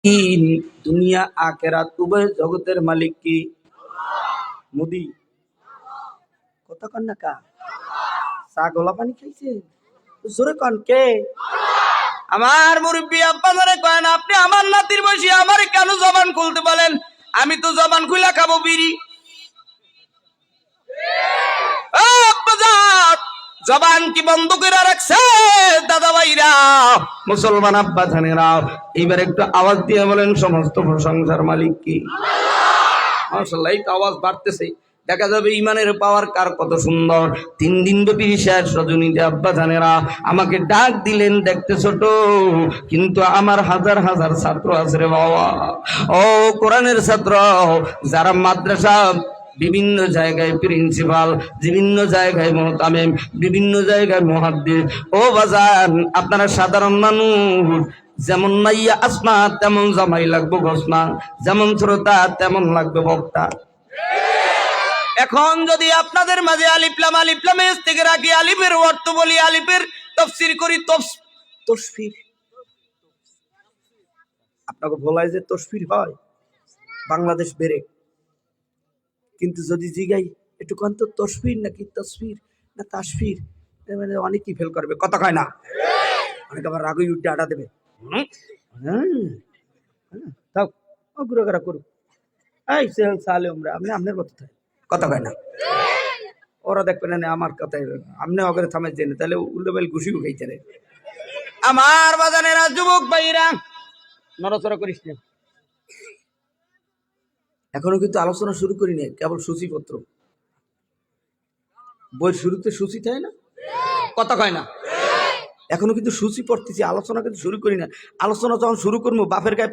দুনিয়া আখেরাত উভয় জগতের মালিক কি? মোদি কথা কন না কা? চা গোলা পানি খাইছে? জোরে কন কে? আমার মুরব্বী আব্বা ধরে কয়েন, আপনি আমার নাতির বয়সী আমার কেন জবান খুলতে বলেন? আমি তো জবান খুলা খাবো বিড়ি। জবান কি বন্ধ করে রাখছে দাদা ভাইরা, মুসলমান আব্বা জানেরা? এইবার একটু আওয়াজ দিয়ে বলেন সমস্ত প্রশংসার মালিক কি? মাশাআল্লাহ, এই তো আওয়াজ বাড়তেছে। দেখা যাবে ইমানের পাওয়ার কার কত সুন্দর। 3 দিন ব্যাপী শেষ রজনীতে আব্বা জানেরা আমাকে ডাক দিলেন, দেখতে ছোট কিন্তু আমার হাজার হাজার ছাত্র আছে রে বাবা। ও কোরআনের ছাত্র, যারা মাদ্রাসা বিভিন্ন জায়গায় প্রিন্সিপাল, বিভিন্ন জায়গায় মুহতামিম, বিভিন্ন জায়গায় মুহাদ্দিস। ও বাজান, আপনারা সাধারণ মানুষ, যেমন মাইয়া আসমা তেমন জামাই লাগবে ঘোষণা, যেমন শ্রোতা তেমন লাগবে বক্তা। এখন যদি আপনাদের মাঝে আলিফলাম আলিফলামে থেকে রাখি, আলিফের অর্থ বলি, আলিফের তাফসীর করি, তসফির। আপনাকে বলাই যে তসফির হয় বাংলাদেশ বেড়ে, কিন্তু যদি জিগাই একটু কন্ত তসফির নাকি তসফির না তাসফির, মানে অনেকেই ফেল করবে, কথা কয় না। অনেকে আবার রাগই উঠে আটা দেবে। তাও গুরুগারা করুক, এই সালে আমরা আপনি আপনার মতো থাকে, কথা কয় না। ওরা দেখবেন না আমার কথাই, আপনি ওকে থামাই দেন, তাহলে উল্টোবেল ঘুষি উঠাইছে রে। আমার বাজানেরা, যুবক ভাইরা, নড়াচড়া করিস না। এখনো কিন্তু আলোচনা শুরু করি নাই, কেবল সূচিপত্র। বইয়ের শুরুতে সূচি থাকে না, কথা কয় না। এখনো কিন্তু সূচি পড়তেছি, আলোচনা কিন্তু শুরু করি না। আলোচনা যখন শুরু করবো বাপের গায়ে